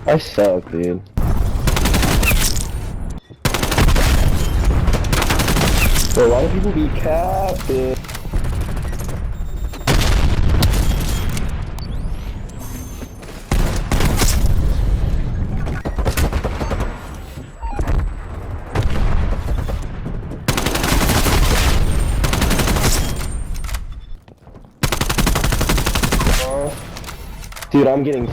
I suck, dude. Bro, why do people be capping? Dude, I'm getting...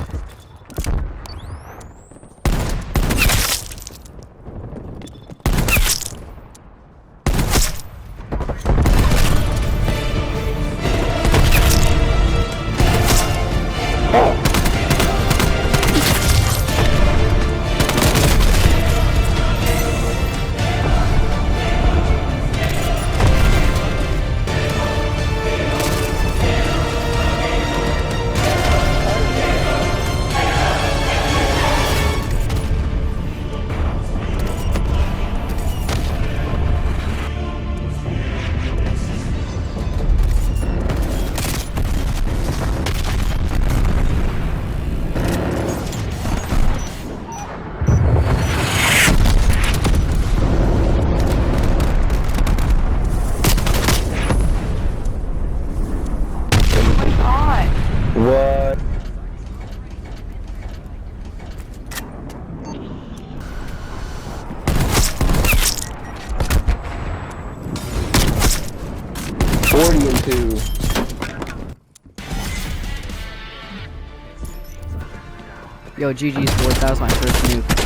What? (40 and 2). Yo, GG's boys, that was my first nuke.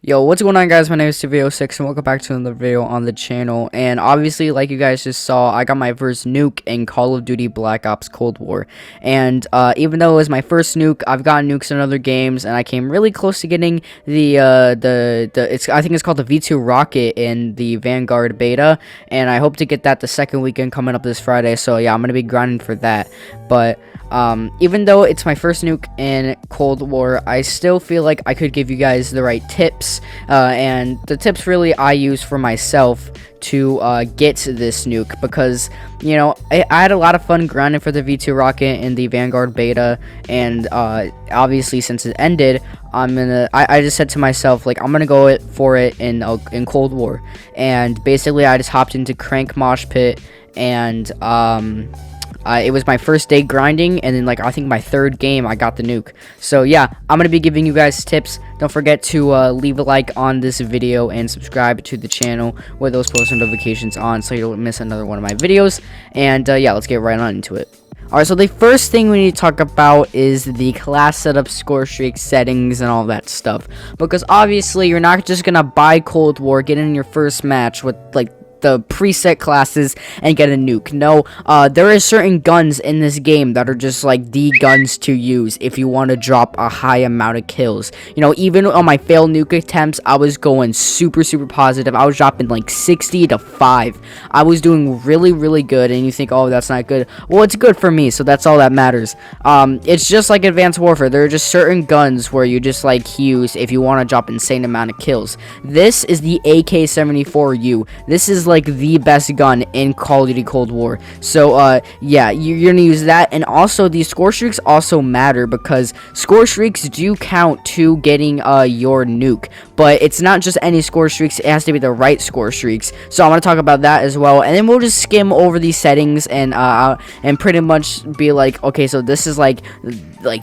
Yo, what's going on, guys? My name is Studio6 and welcome back to another video on the channel. And obviously, like you guys just saw, I got my first nuke in Call of Duty Black Ops Cold War. And even though it was my first nuke, I've gotten nukes in other games, and I came really close to getting I think it's called the V2 rocket in the Vanguard beta, and I hope to get that the second weekend coming up this Friday. So yeah, I'm gonna be grinding for that. But even though it's my first nuke in Cold War, I still feel like I could give you guys the right tips, and the tips really I use for myself to get this nuke, because you know I had a lot of fun grinding for the V2 rocket in the Vanguard beta, and obviously since it ended, I just said to myself, like, I'm gonna go for it in Cold War. And basically I just hopped into Crank Mosh Pit, and it was my first day grinding, and then, like, I think my third game I got the nuke. So yeah, I'm gonna be giving you guys tips. Don't forget to leave a like on this video and subscribe to the channel with those post notifications on, so you don't miss another one of my videos. And yeah, let's get right on into it. Alright, so the first thing we need to talk about is the class setup, score streak settings, and all that stuff. Because obviously you're not just gonna buy Cold War, get in your first match with, like, the preset classes and get a nuke. No, there are certain guns in this game that are just like the guns to use if you want to drop a high amount of kills. You know, even on my failed nuke attempts, I was going super positive. I was dropping like 60 to 5. I was doing really good, and you think, oh, that's not good. Well, it's good for me, so that's all that matters. It's just like Advanced Warfare. There are just certain guns where you just like use if you want to drop insane amount of kills. This is the AK-74U. This is like the best gun in Call of Duty Cold War. So yeah, you're gonna use that. And also, these score streaks also matter, because score streaks do count to getting your nuke. But it's not just any score streaks, it has to be the right score streaks. So I'm gonna talk about that as well, and then we'll just skim over these settings and pretty much be like, okay, so this is like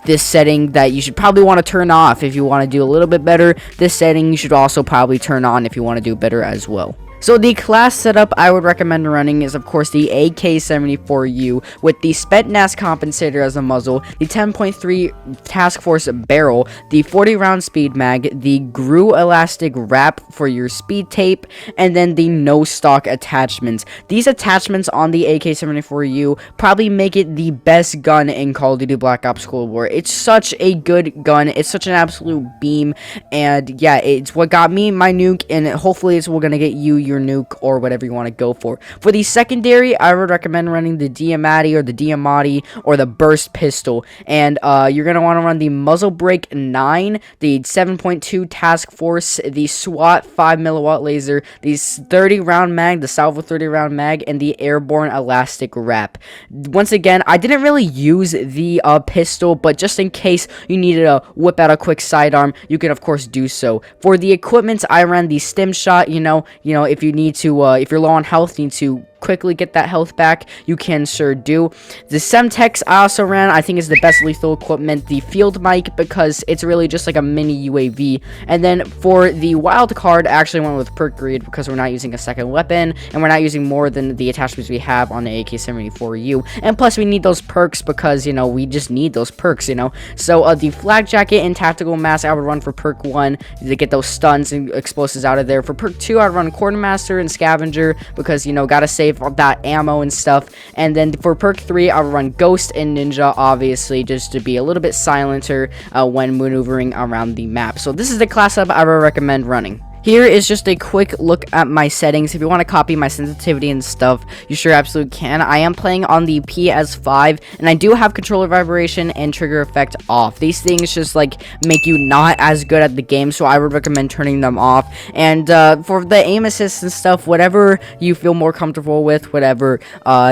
this setting that you should probably want to turn off if you want to do a little bit better. This setting you should also probably turn on if you want to do better as well. So the class setup I would recommend running is, of course, the AK-74U with the Spetsnaz compensator as a muzzle, the 10.3 Task Force barrel, the 40-round speed mag, the GRU elastic wrap for your speed tape, and then the no stock attachments. These attachments on the AK-74U probably make it the best gun in Call of Duty Black Ops Cold War. It's such a good gun. It's such an absolute beam, and yeah, it's what got me my nuke, and hopefully it's what gonna get you your nuke or whatever you want to go for. For the secondary, I would recommend running the Diamatti or the Diamatti or the burst pistol, and you're going to want to run the muzzle brake 9, the 7.2 task force, the SWAT 5 milliwatt laser, the 30 round mag, the salvo 30 round mag, and the airborne elastic wrap. Once again, I didn't really use the pistol, but just in case you needed to whip out a quick sidearm, you can of course do so. For the equipment, I ran the stim shot. You know, if you need to, if you're low on health, you need to quickly get that health back, you can sure do. The Semtex I also ran, I think is the best lethal equipment. The field mic, because it's really just like a mini UAV. And then for the wild card, I actually went with perk greed because we're not using a second weapon and we're not using more than the attachments we have on the AK-74U. And plus we need those perks because, you know, we just need those perks, you know. So the flak jacket and tactical mask I would run for perk 1 to get those stuns and explosives out of there. For perk 2, I'd run quartermaster and scavenger because, you know, gotta save that ammo and stuff. And then for perk 3, I'll run ghost and ninja, obviously just to be a little bit silenter when maneuvering around the map. So this is the class setup I would recommend running. Here is just a quick look at my settings. If you want to copy my sensitivity and stuff, you sure absolutely can. I am playing on the PS5, and I do have controller vibration and trigger effect off. These things just like make you not as good at the game, so I would recommend turning them off. And for the aim assist and stuff, whatever you feel more comfortable with, whatever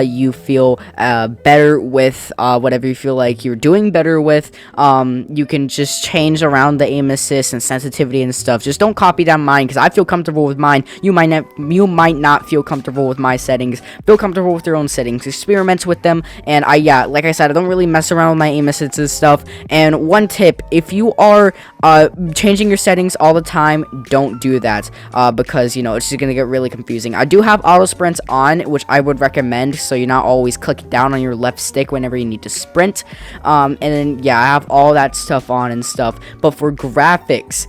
you feel better with, whatever you feel like you're doing better with, you can just change around the aim assist and sensitivity and stuff. Just don't copy down mine, because I feel comfortable with mine. You might not feel comfortable with my settings. Feel comfortable with your own settings. Experiment with them. And like I said, I don't really mess around with my aim assists and stuff. And one tip, if you are changing your settings all the time, don't do that, because, you know, it's just gonna get really confusing. I do have auto sprints on, which I would recommend, so you're not always clicking down on your left stick whenever you need to sprint. And then yeah, I have all that stuff on and stuff. But for graphics,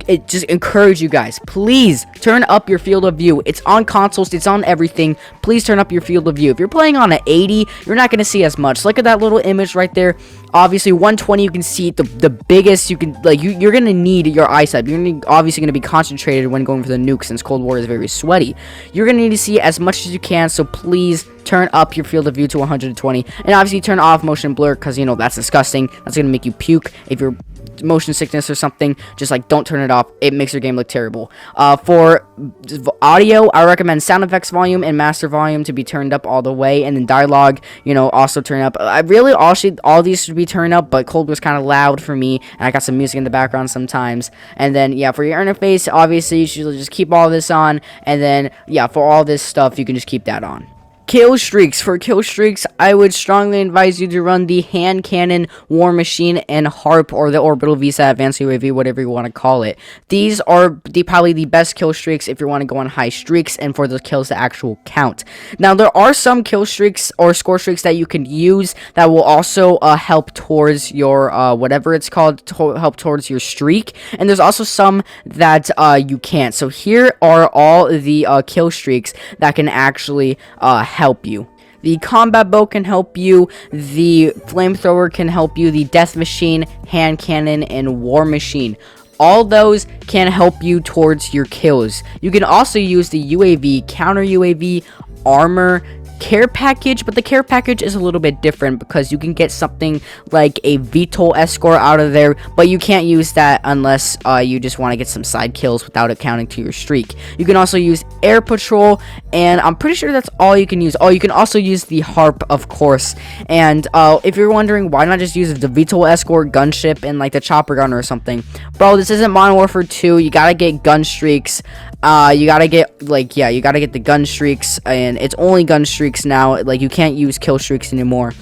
it just encourage you guys, please turn up your field of view. It's on consoles, it's on everything. Please turn up your field of view. If you're playing on an 80, you're not going to see as much. Look at that little image right there. Obviously 120, you can see the biggest. You can, like, you're going to need your eyesight. You're obviously going to be concentrated when going for the nuke, since Cold War is very sweaty. You're going to need to see as much as you can, so please turn up your field of view to 120, and obviously turn off motion blur, because, you know, that's disgusting. That's going to make you puke. If you're motion sickness or something, just like don't turn it off. It makes your game look terrible. For audio, I recommend sound effects volume and master volume to be turned up all the way, and then dialogue, you know, also turn up. I really all these should be turned up, but Cold was kind of loud for me, and I got some music in the background sometimes. And then yeah, for your interface, obviously you should just keep all this on, and then yeah, for all this stuff you can just keep that on. Kill streaks. For kill streaks, I would strongly advise you to run the hand cannon, war machine, and harp, or the orbital VSAT advanced UAV, whatever you want to call it. These are probably the best kill streaks if you want to go on high streaks and for the kills to actual count. Now there are some kill streaks or score streaks that you can use that will also help towards your whatever it's called, help towards your streak, and there's also some that you can't. So here are all the kill streaks that can actually help you. The combat bow can help you, the flamethrower can help you, the death machine, hand cannon, and war machine. All those can help you towards your kills. You can also use the UAV, counter UAV, armor, care package, but the care package is a little bit different because you can get something like a VTOL escort out of there, but you can't use that unless you just want to get some side kills without it counting to your streak. You can also use air patrol, and I'm pretty sure that's all you can use. Oh, you can also use the harp, of course. And if you're wondering why not just use the VTOL escort, gunship, and like the chopper gunner or something, bro, this isn't Modern Warfare 2. You gotta get gun streaks. You gotta get you gotta get the gun streaks, and it's only gun streaks now. Like, you can't use kill streaks anymore.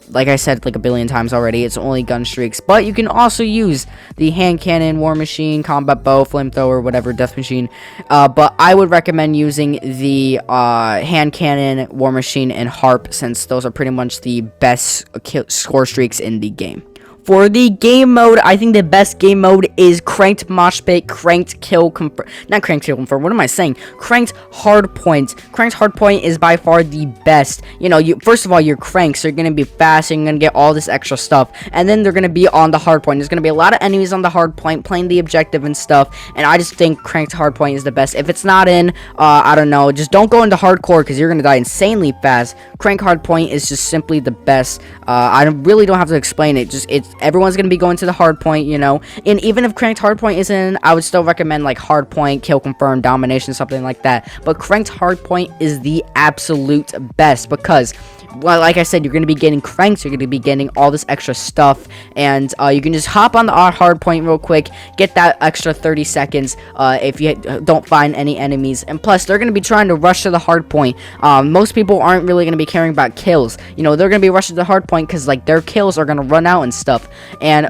Like I said like a billion times already, it's only gun streaks. But you can also use the hand cannon, war machine, combat bow, flamethrower, whatever, death machine. But I would recommend using the hand cannon, war machine, and harp, since those are pretty much the best score streaks in the game. For the game mode, I think the best game mode is Cranked Mosh Pit, Cranked Kill Confirm. Not Cranked Kill Confirm, what am I saying? Cranked Hardpoint. Cranked Hardpoint is by far the best. You know, first of all, you're cranked, so you're gonna be fast, and you're gonna get all this extra stuff. And then they're gonna be on the hardpoint. There's gonna be a lot of enemies on the hardpoint playing the objective and stuff. And I just think Cranked Hardpoint is the best. If it's not in, I don't know, just don't go into hardcore because you're gonna die insanely fast. Cranked Hardpoint is just simply the best. I really don't have to explain it. Everyone's gonna be going to the hard point, you know. And even if Cranked Hardpoint isn't, I would still recommend like Hardpoint, Kill Confirm, Domination, something like that. But Cranked Hardpoint is the absolute best because, well, like I said, you're gonna be getting cranked, you're gonna be getting all this extra stuff, and you can just hop on the hard point real quick, get that extra 30 seconds if you don't find any enemies. And plus, they're gonna be trying to rush to the hard point. Most people aren't really gonna be caring about kills. You know, they're gonna be rushing to the hard point because like their kills are gonna run out and stuff. And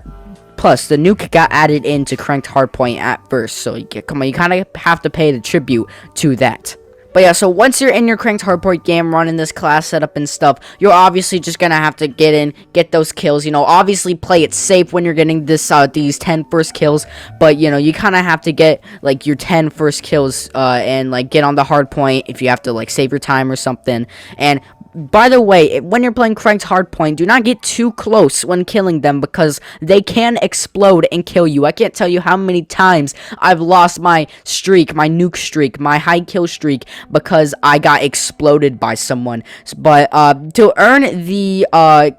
plus, the nuke got added into Cranked Hardpoint at first, so you kind of have to pay the tribute to that. But yeah, so once you're in your Cranked Hardpoint game, running this class setup and stuff, you're obviously just gonna have to get in, get those kills. You know, obviously play it safe when you're getting these 10 first kills. But, you know, you kind of have to get, like, your 10 first kills and, like, get on the hardpoint if you have to, like, save your time or something. And by the way, when you're playing Cranked Hardpoint, do not get too close when killing them because they can explode and kill you. I can't tell you how many times I've lost my streak, my nuke streak, my high kill streak because I got exploded by someone. But to earn the to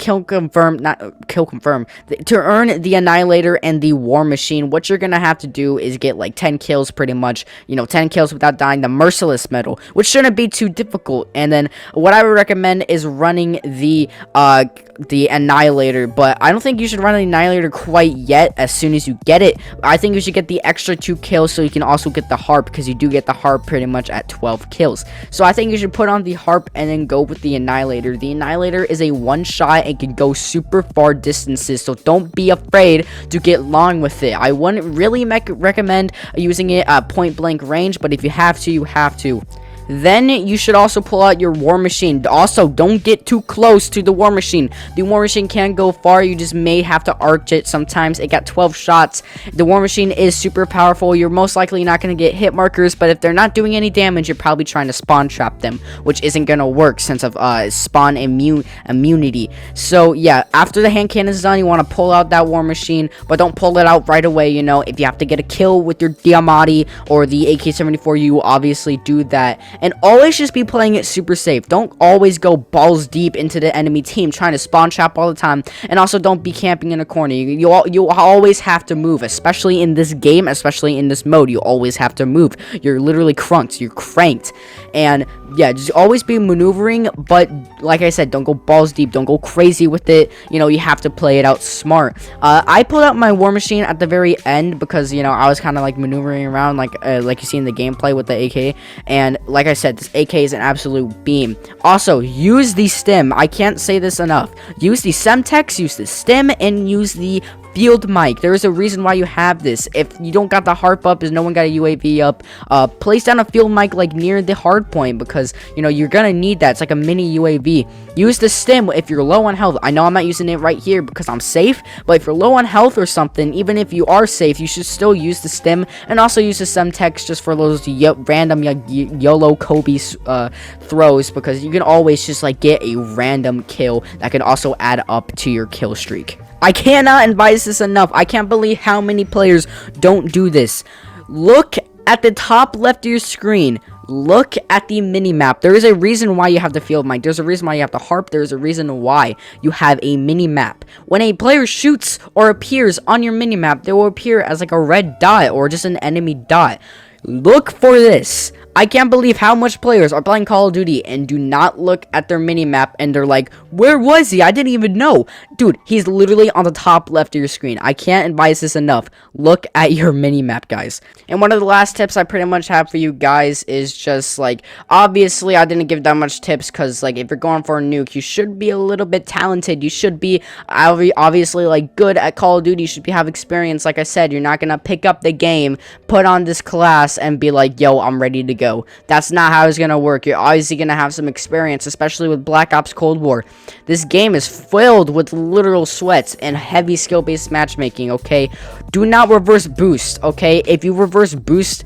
earn the Annihilator and the War Machine, what you're gonna have to do is get like 10 kills pretty much. You know, 10 kills without dying, the Merciless Medal, which shouldn't be too difficult. And then what I would recommend is running the Annihilator, but I don't think you should run the Annihilator quite yet. As soon as you get it, I think you should get the extra 2 kills so you can also get the harp, because you do get the harp pretty much at 12 kills. So I think you should put on the harp and then go with the Annihilator. The Annihilator is a one shot and can go super far distances, so don't be afraid to get long with it. I wouldn't really recommend using it at point blank range, but if you have to, you have to. Then you should also pull out your War Machine. Also, don't get too close to the War Machine. The War Machine can go far. You just may have to arch it sometimes. It got 12 shots. The War Machine is super powerful. You're most likely not going to get hit markers, but if they're not doing any damage, you're probably trying to spawn trap them, which isn't going to work since of spawn immunity. So yeah, after the hand cannon is done, you want to pull out that War Machine, but don't pull it out right away. You know, if you have to get a kill with your Diamatti or the AK-74, you obviously do that. And always just be playing it super safe. Don't always go balls deep into the enemy team trying to spawn trap all the time. And also don't be camping in a corner. You always have to move, especially in this game, especially in this mode. You always have to move. You're literally crunked. You're cranked. And yeah, just always be maneuvering, but like I said, don't go balls deep. Don't go crazy with it. You know, you have to play it out smart. I pulled out my War Machine at the very end because, you know, I was kind of like maneuvering around like you see in the gameplay with the AK. And like I said, this AK is an absolute beam. Also, use the stim. I can't say this enough. Use the Semtex, use the stim, and use the field mic. There is a reason why you have this. If you don't got the harp up, if no one got a UAV up, place down a field mic like near the hard point, because you know you're gonna need that. It's like a mini UAV. Use the stim if you're low on health. I know I'm not using it right here because I'm safe, but if you're low on health or something, even if you are safe, you should still use the stim, and also use the Semtex just for those random YOLO Kobe throws, because you can always just like get a random kill that can also add up to your kill streak. I cannot advise this enough. I can't believe how many players don't do this. Look at the top left of your screen. Look at the mini-map. There is a reason why you have the field mic. There's a reason why you have the harp. There's a reason why you have a mini-map. When a player shoots or appears on your mini-map, they will appear as like a red dot or just an enemy dot. Look for this. I can't believe how much players are playing Call of Duty and do not look at their mini-map and they're like, where was he? I didn't even know. Dude, he's literally on the top left of your screen. I can't advise this enough. Look at your mini-map, guys. And one of the last tips I pretty much have for you guys is just like, obviously I didn't give that much tips because like if you're going for a nuke, you should be a little bit talented. You should be obviously like good at Call of Duty. You should have experience. Like I said, you're not going to pick up the game, put on this class and be like, yo, I'm ready to go. go. That's not how it's gonna work. You're obviously gonna have some experience, especially with Black Ops Cold War. This game is filled with literal sweats and heavy skill-based matchmaking, okay? Do not reverse boost, okay? If you reverse boost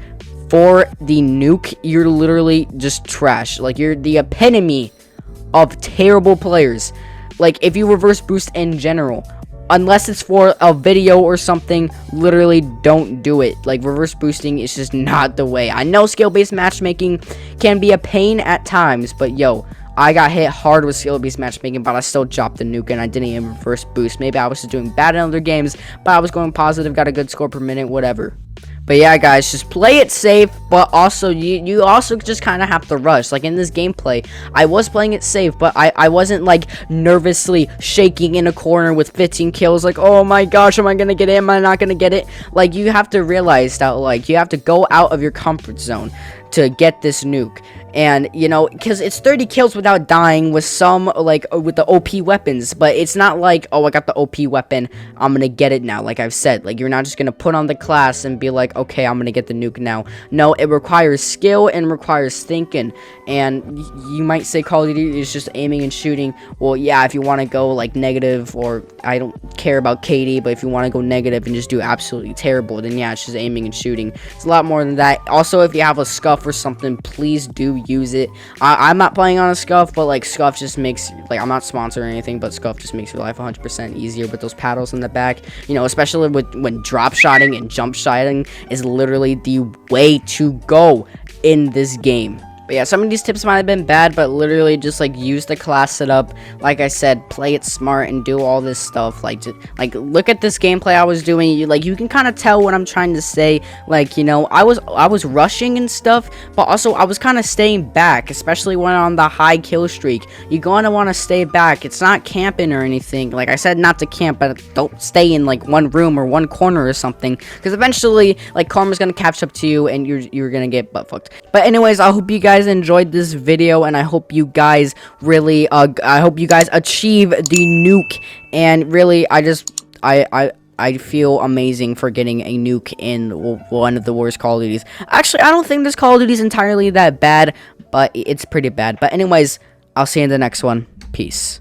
for the nuke, you're literally just trash. Like, you're the epitome of terrible players. Like, if you reverse boost in general, unless it's for a video or something, literally don't do it. Like, reverse boosting is just not the way. I know skill-based matchmaking can be a pain at times, but yo, I got hit hard with skill-based matchmaking, but I still dropped the nuke and I didn't even reverse boost. Maybe I was just doing bad in other games, but I was going positive, got a good score per minute, whatever. But yeah, guys, just play it safe, but also you also just kind of have to rush. Like, in this gameplay, I was playing it safe, but I wasn't like nervously shaking in a corner with 15 kills, like, oh my gosh, am I gonna get it, am I not gonna get it? Like, you have to realize that, like, you have to go out of your comfort zone to get this nuke. And, you know, because it's 30 kills without dying with some, like, with the OP weapons. But it's not like, oh, I got the OP weapon, I'm gonna get it now. Like I've said, like, you're not just gonna put on the class and be like, okay, I'm gonna get the nuke now. No, it requires skill and requires thinking. And you might say Call of Duty is just aiming and shooting. Well, yeah, if you want to go, like, negative, or I don't care about KD, but if you want to go negative and just do absolutely terrible, then yeah, it's just aiming and shooting. It's a lot more than that. Also, if you have a scuff or something, please do use it. I'm not playing on a scuff, but like, scuff just makes, like, I'm not sponsored or anything, but scuff just makes your life 100% easier with those paddles in the back, you know, especially with when drop shotting and jump shotting is literally the way to go in this game. But yeah, some of these tips might have been bad, but literally just, like, use the class setup. Like I said, play it smart and do all this stuff. Like, look at this gameplay I was doing. You can kind of tell what I'm trying to say. Like, you know, I was rushing and stuff, but also I was kind of staying back, especially when on the high kill streak. You're going to want to stay back. It's not camping or anything. Like I said, not to camp, but don't stay in, like, one room or one corner or something, because eventually, like, karma's gonna catch up to you and you're gonna get butt fucked. But anyways, I hope you guys enjoyed this video, and I hope you guys really I hope you guys achieve the nuke. And really, I feel amazing for getting a nuke in one of the worst Call of Duties. Actually, I don't think this Call of Duty is entirely that bad, but it's pretty bad. But anyways, I'll see you in the next one. Peace.